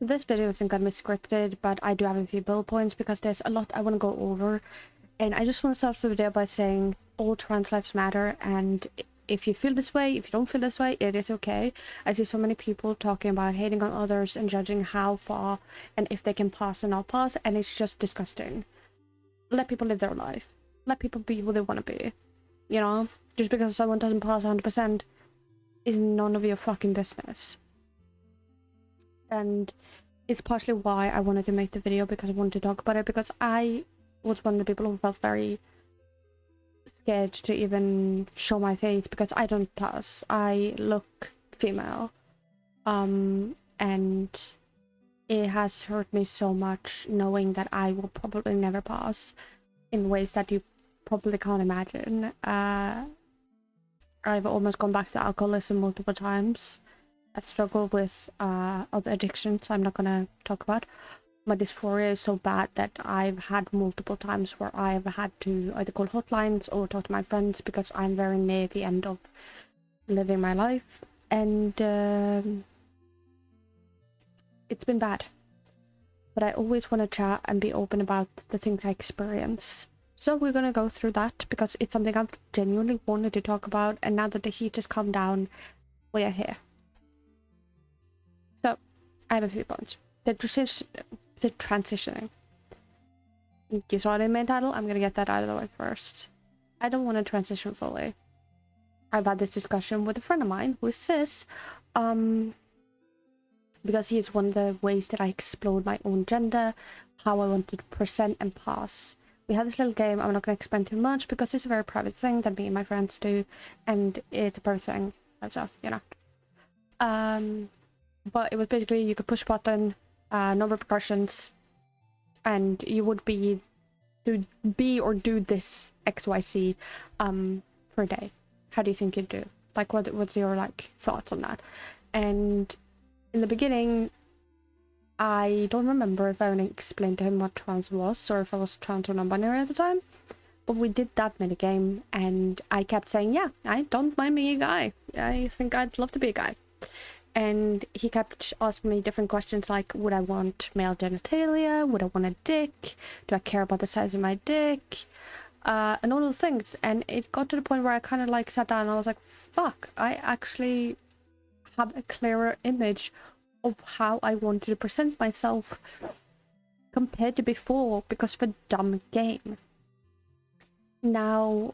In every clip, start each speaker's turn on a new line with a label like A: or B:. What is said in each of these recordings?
A: This video isn't gonna be scripted, but I do have a few bullet points because there's a lot I want to go over. And I just want to start the video by saying all trans lives matter, and if you feel this way, if you don't feel this way, it is okay. I see so many people talking about hating on others and judging how far and if they can pass and not pass, and it's just disgusting. Let people live their life. Let people be who they want to be. You know? Just because someone doesn't pass 100% is none of your fucking business. And it's partially why I wanted to make the video, because I wanted to talk about it, because I was one of the people who felt very scared to even show my face because I don't pass. I look female. And it has hurt me so much knowing that I will probably never pass in ways that you probably can't imagine. I've almost gone back to alcoholism multiple times. I struggle with other addictions I'm not gonna talk about. My dysphoria is so bad that I've had multiple times where I've had to either call hotlines or talk to my friends because I'm very near the end of living my life, and it's been bad. But I always want to chat and be open about the things I experience. So we're gonna go through that because it's something I've genuinely wanted to talk about, and now that the heat has calmed down, we are here. So I have a few points. The transitioning. You saw it in my title. I'm gonna get that out of the way first. I don't want to transition fully. I've had this discussion with a friend of mine who is cis, because he is one of the ways that I explored my own gender, how I wanted to present and pass. We had this little game. I'm not gonna explain too much because it's a very private thing that me and my friends do, and it's a private thing, so you know. But it was basically you could push a button, no repercussions, and you would be or do this XYZ for a day. How do you think you'd do? Like, what's your thoughts on that? And in the beginning, I don't remember if I only explained to him what trans was or if I was trans or non-binary at the time. But we did that minigame, and I kept saying, yeah, I don't mind being a guy. I think I'd love to be a guy. And he kept asking me different questions like, would I want male genitalia? Would I want a dick? Do I care about the size of my dick? And all those things. And it got to the point where I kind of sat down and I was like, fuck, I actually have a clearer image of how I wanted to present myself compared to before because of a dumb game. Now,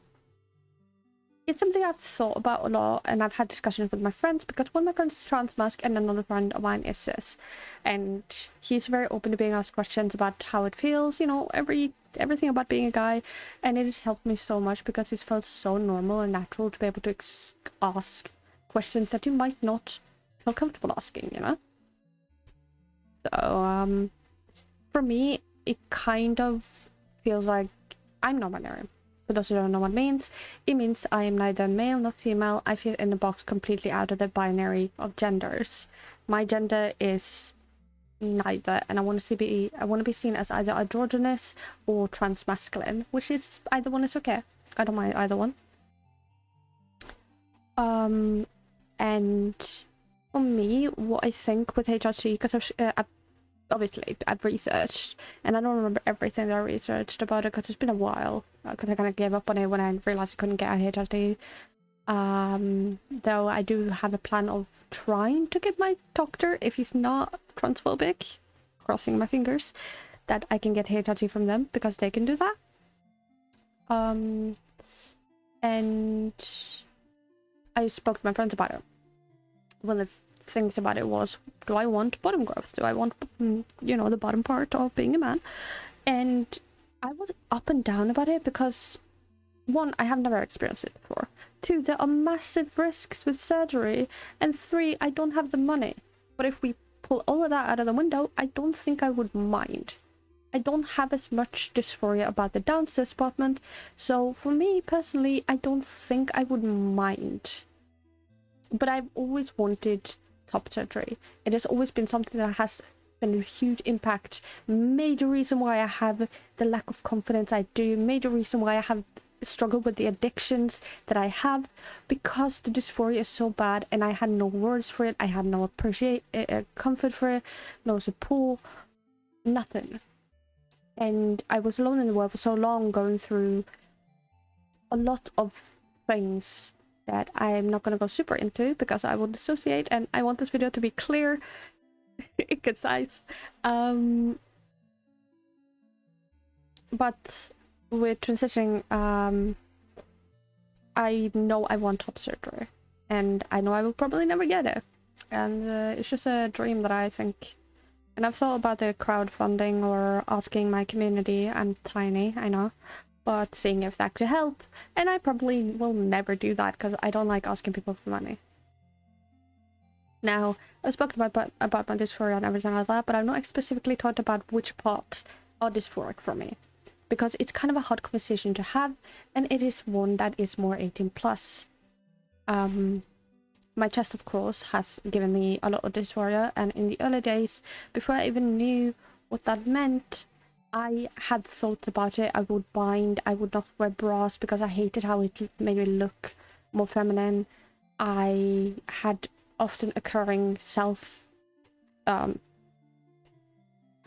A: it's something I've thought about a lot, and I've had discussions with my friends because one of my friends is transmasc and another friend of mine is cis, and he's very open to being asked questions about how it feels, you know, everything about being a guy, and it has helped me so much because it's felt so normal and natural to be able to ask questions that you might not feel comfortable asking, you know. So for me, it kind of feels like I'm non-binary. For those who don't know what it means I am neither male nor female. I fit in a box completely out of the binary of genders. My gender is neither, and I want to be seen as either androgynous or transmasculine, which is either one is okay. I don't mind either one. And for me, what I think with HRT, because I've researched, and I don't remember everything that I researched about it because it's been a while, because I kind of gave up on it when I realized I couldn't get a HRT. Though I do have a plan of trying to get my doctor, if he's not transphobic, crossing my fingers, that I can get HRT from them because they can do that. And I spoke to my friends about it. One of the things about it was, do I want bottom growth? Do I want, you know, the bottom part of being a man? And I was up and down about it because, one, I have never experienced it before. Two, there are massive risks with surgery. And three, I don't have the money. But if we pull all of that out of the window, I don't think I would mind. I don't have as much dysphoria about the downstairs apartment. So for me personally, I don't think I would mind. But I've always wanted top surgery. It has always been something that has been a huge impact. Major reason why I have the lack of confidence I do. Major reason why I have struggle with the addictions that I have because the dysphoria is so bad, and I had no words for it. I had no comfort for it, no support, nothing. And I was alone in the world for so long, going through a lot of things that I'm not going to go super into because I will dissociate, and I want this video to be clear and concise. But with transitioning, I know I want top surgery, and I know I will probably never get it, and it's just a dream that I think. And I've thought about the crowdfunding or asking my community. I'm tiny, I know, but seeing if that could help. And I probably will never do that because I don't like asking people for money. Now, I've spoken about my dysphoria and everything like that, but I've not specifically talked about which parts are dysphoric for me, because it's kind of a hard conversation to have, and it is one that is more 18 plus. My chest, of course, has given me a lot of dysphoria, and in the early days, before I even knew what that meant, I had thought about it. I would bind, I would not wear bras because I hated how it made me look more feminine. I had often occurring how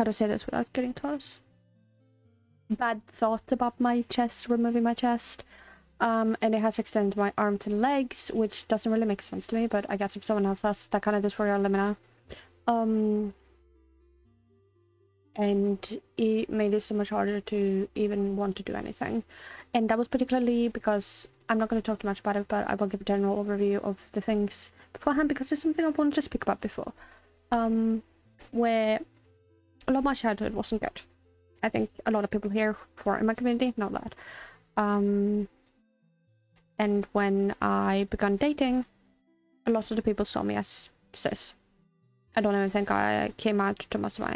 A: to say this without getting close? Bad thoughts about my chest, removing my chest. And it has extended my arms and legs, which doesn't really make sense to me, but I guess if someone else has that kind of dysphoria, let me know. And it made it so much harder to even want to do anything. And that was particularly because I'm not going to talk too much about it, but I will give a general overview of the things beforehand, because it's something I wanted to speak about before. Where a lot of my childhood wasn't good. I think a lot of people here who are in my community know that. And when I began dating, a lot of the people saw me as cis. I don't even think I came out to most of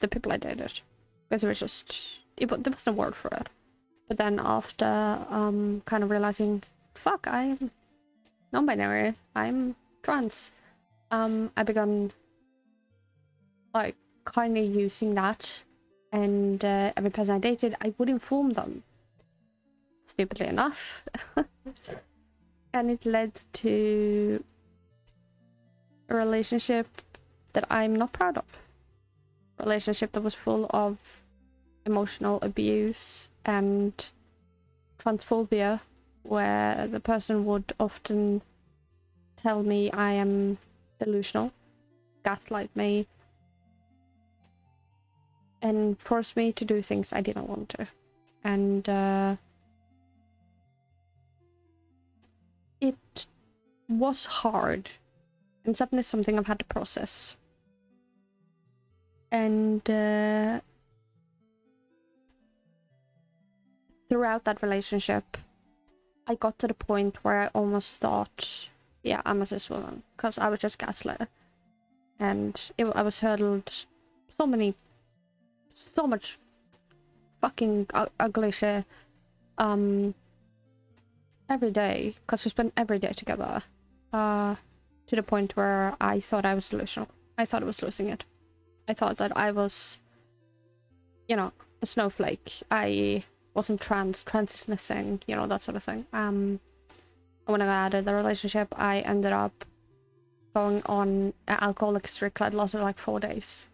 A: the people I dated, because it was just, there wasn't a word for it. But then after kind of realizing, fuck, I'm non-binary, I'm trans, I began like kind of using that, and every person I dated, I would inform them, stupidly enough. And it led to a relationship that I'm not proud of. A relationship that was full of emotional abuse and transphobia, where the person would often tell me I am delusional, gaslight me, and force me to do things I didn't want to. And it was hard, and something is something I've had to process. And throughout that relationship, I got to the point where I almost thought, yeah, I'm a cis woman, because I was just gaslit. And I was hurled so much fucking ugly shit every day, because we spent every day together, to the point where I thought I was delusional. I thought I was losing it. I thought that I was, you know, a snowflake. I wasn't trans isn't a thing, you know, that sort of thing. When I got out of the relationship, I ended up going on an alcoholic streak that lasted like 4 days,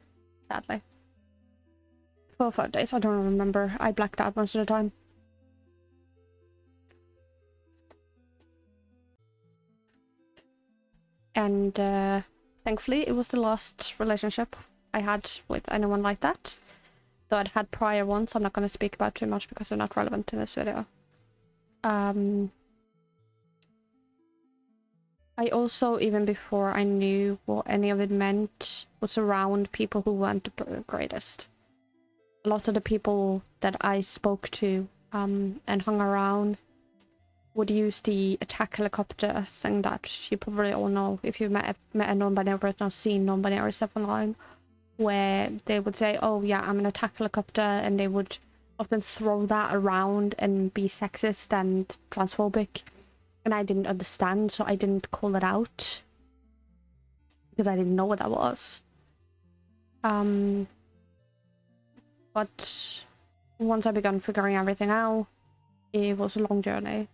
A: sadly. 4 or 5 days, I don't remember. I blacked out most of the time. And thankfully, it was the last relationship I had with anyone like that. Though I'd had prior ones, I'm not going to speak about too much because they're not relevant in this video. I also, even before I knew what any of it meant, was around people who weren't the greatest. A lot of the people that I spoke to and hung around would use the attack helicopter thing that you probably all know if you've met a non-binary person or seen non-binary stuff online, where they would say, oh yeah, I'm an attack helicopter, and they would often throw that around and be sexist and transphobic. And I didn't understand, so I didn't call it out, because I didn't know what that was. But once I began figuring everything out, it was a long journey.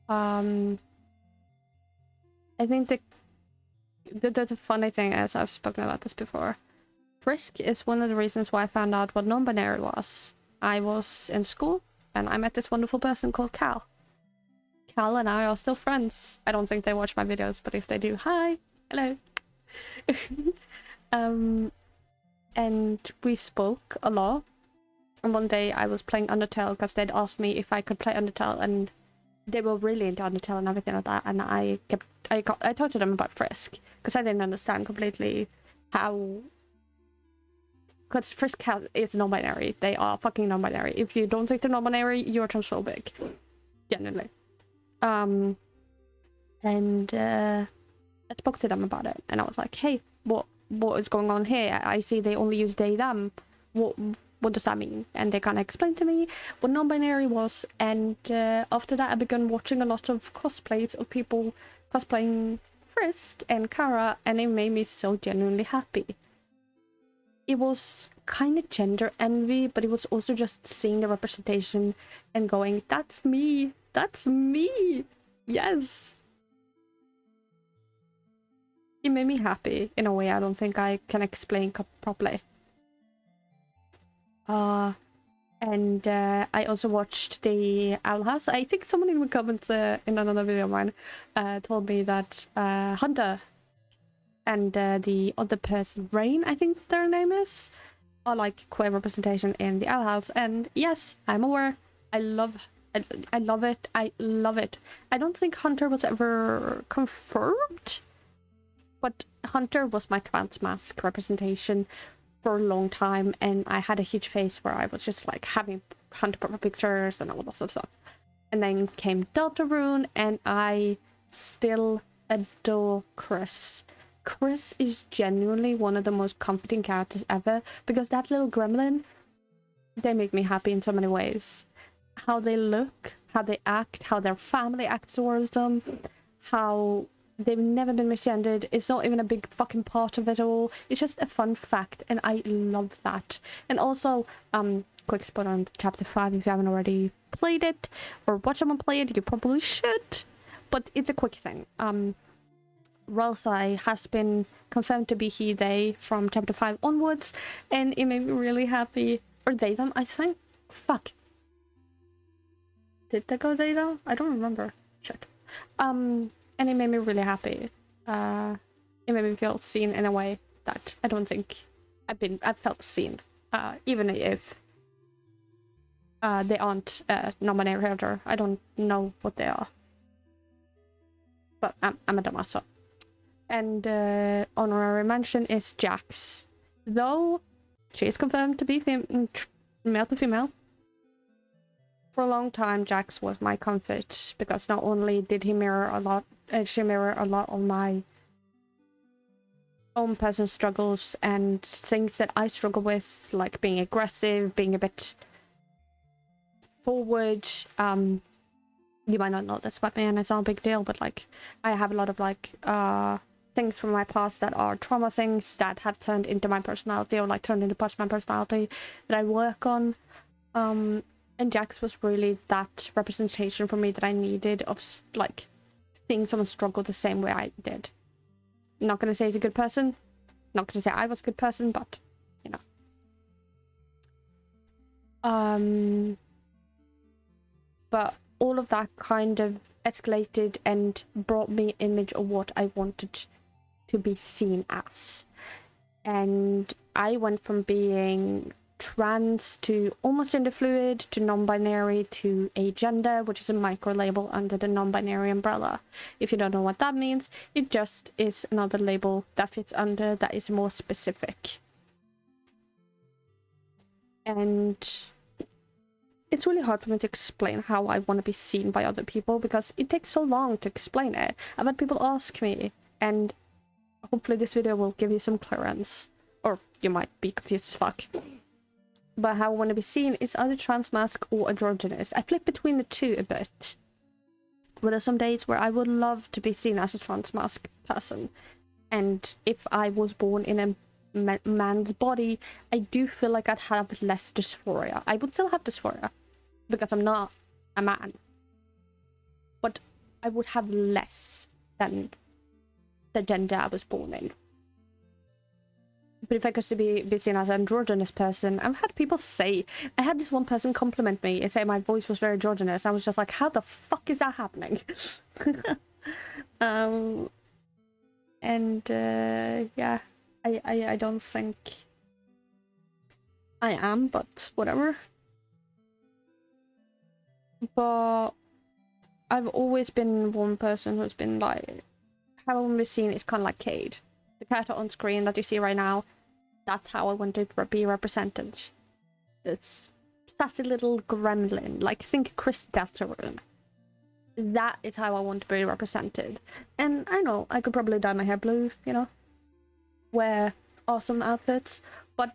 A: I think the funny thing is, I've spoken about this before, Frisk is one of the reasons why I found out what non-binary was. I was in school and I met this wonderful person called Cal. Cal and I are still friends. I don't think they watch my videos, but if they do, hi, hello. And we spoke a lot. And one day I was playing Undertale because they'd asked me if I could play Undertale, and they were really into Undertale and everything like that. And I talked to them about Frisk because I didn't understand completely how. Because Frisk is non-binary. They are fucking non-binary. If you don't think they're non-binary, you're transphobic. Genuinely. And I spoke to them about it, and I was like, hey, what is going on here? I see they only use they, them. What does that mean? And they kind of explained to me what non-binary was, and after that I began watching a lot of cosplays of people cosplaying Frisk and Kara, and it made me so genuinely happy. It was kind of gender envy, but it was also just seeing the representation and going, that's me, yes. It made me happy in a way I don't think I can explain properly. And I also watched the Owl House. I think someone in the comments in another video of mine told me that Hunter and the other person, Rain, I think their name is, are like queer representation in the Owl House. And yes, I'm aware. I love it. I love it. I don't think Hunter was ever confirmed, but Hunter was my trans mask representation for a long time, and I had a huge face where I was just like having Hunter proper pictures and all that sort of stuff. And then came Deltarune, and I still adore Chris. Chris is genuinely one of the most comforting characters ever, because that little gremlin, they make me happy in so many ways. How they look, how they act, how their family acts towards them, how they've never been misgendered. It's not even a big fucking part of it all. It's just a fun fact, and I love that. And also, quick spoiler on chapter 5 if you haven't already played it or watched someone play it, you probably should. But it's a quick thing. Ralsei has been confirmed to be he, they from chapter 5 onwards, and it made me really happy. Or they, them, I think. Fuck. Did they go they, them? I don't remember. Shit. And it made me really happy. It made me feel seen in a way that I don't think I've felt seen. Even if they aren't non-binary character. I don't know what they are. But I'm a dumbass, so. And honorary mention is Jax. Though she is confirmed to be male to female. For a long time, Jax was my comfort, because not only did he mirror a lot, she mirrored a lot of my own personal struggles and things that I struggle with, like being aggressive, being a bit forward. You might not know this about me, and it's not a big deal, but like I have a lot of like things from my past that are trauma things that have turned into my personality, or like turned into parts of my personality that I work on. And Jax was really that representation for me that I needed of like seeing someone struggle the same way I did. Not gonna say he's a good person, not gonna say I was a good person, but you know. But all of that kind of escalated and brought me an image of what I wanted to be seen as. And I went from being trans to almost gender fluid to non-binary to agender, which is a micro label under the non-binary umbrella. If you don't know what that means, it just is another label that fits under that is more specific. And it's really hard for me to explain how I want to be seen by other people, because it takes so long to explain it. I've had people ask me, and hopefully this video will give you some clearance, or you might be confused as fuck. But how I want to be seen is either trans mask or androgynous. I flip between the two a bit. But there's some days where I would love to be seen as a trans mask person. And if I was born in a man's body, I do feel like I'd have less dysphoria. I would still have dysphoria, because I'm not a man. But I would have less than the gender I was born in. But if I could be seen as an androgynous person, I've had people say, I had this one person compliment me and say my voice was very androgynous. I was just like, how the fuck is that happening? Yeah, I don't think I am, but whatever. But I've always been one person who's been like, how I want to be seen is kind of like Cade. The character on screen that you see right now, that's how I want it to be represented. This sassy little gremlin, like think Chris Deltarune. That is how I want to be represented. And I know, I could probably dye my hair blue, you know? Wear awesome outfits, but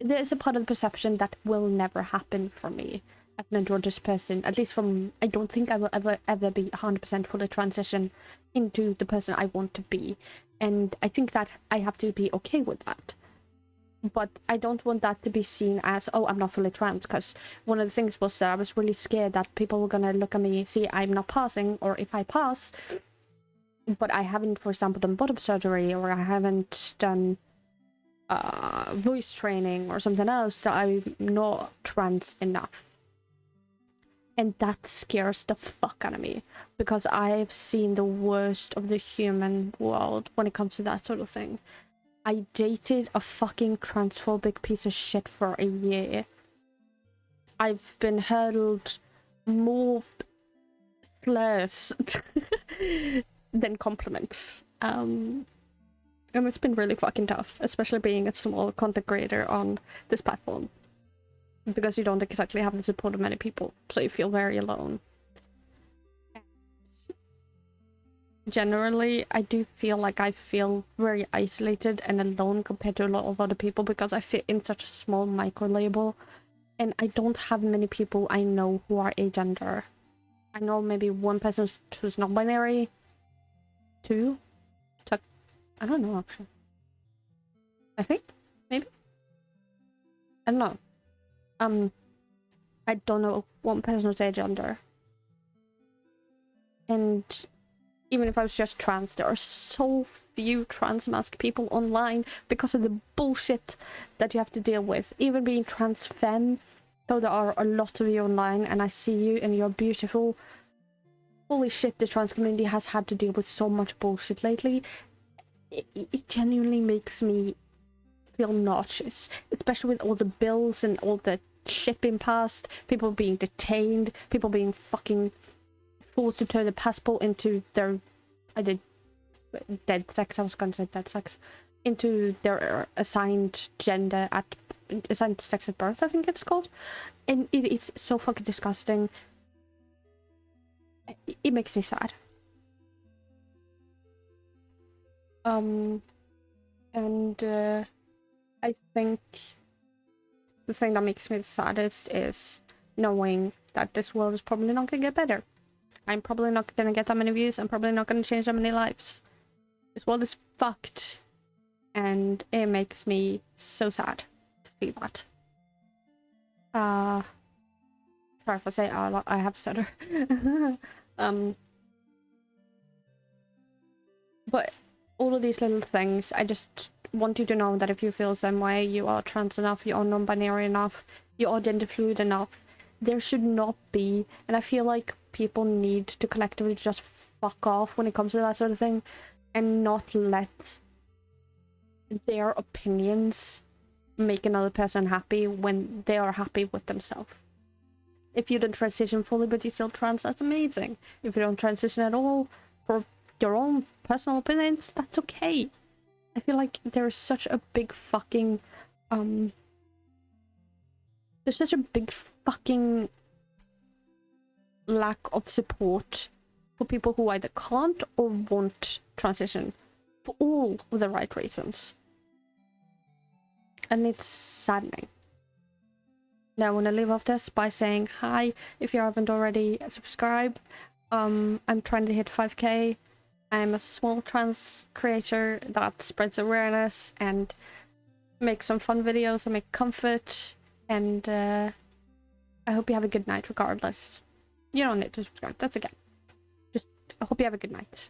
A: there's a part of the perception that will never happen for me as an androgynous person. At least from, I don't think I will ever be 100% fully transition into the person I want to be. And I think that I have to be okay with that. But I don't want that to be seen as, oh, I'm not fully trans, because one of the things was that I was really scared that people were gonna look at me, see I'm not passing, or if I pass, but I haven't, for example, done bottom surgery, or I haven't done voice training or something else, that I'm not trans enough. And that scares the fuck out of me, because I've seen the worst of the human world when it comes to that sort of thing. I dated a fucking transphobic piece of shit for a year. I've been hurled more slurs than compliments. And it's been really fucking tough, especially being a small content creator on this platform. Because you don't exactly have the support of many people, so you feel very alone. Generally, I do feel like I feel very isolated and alone compared to a lot of other people, because I fit in such a small micro label, and I don't have many people I know who are agender. I know maybe one person who's non-binary, two, I don't know actually. I think, maybe? I don't know. I don't know one person who's agender. And even if I was just trans, there are so few trans mask people online because of the bullshit that you have to deal with. Even being trans femme, though there are a lot of you online and I see you and you're beautiful. Holy shit, the trans community has had to deal with so much bullshit lately. It genuinely makes me feel nauseous, especially with all the bills and all the shit being passed, people being detained, people being fucking forced to turn the passport into their dead sex, I was gonna say dead sex, into their assigned gender at assigned sex at birth, I think it's called. And it is so fucking disgusting. It makes me sad. I think the thing that makes me the saddest is knowing that this world is probably not gonna get better. I'm probably not gonna get that many views. I'm probably not gonna change that many lives. This world is fucked, and it makes me so sad to see that. Sorry if I say a lot. I have stutter. But all of these little things, I just want you to know that if you feel the same way, you are trans enough, you are non-binary enough, you are gender fluid enough, there should not be, and I feel like people need to collectively just fuck off when it comes to that sort of thing, and not let their opinions make another person happy when they are happy with themselves. If you don't transition fully but you're still trans, that's amazing. If you don't transition at all, for your own personal opinions, that's okay. I feel like there's such a big fucking there's such a big fucking lack of support for people who either can't or won't transition for all of the right reasons. And it's saddening. Now I want to leave off this by saying hi. If you haven't already, subscribe. I'm trying to hit 5k. I'm a small trans creator that spreads awareness and makes some fun videos and make comfort, and I hope you have a good night regardless. You don't need to subscribe. That's okay. Just, I hope you have a good night.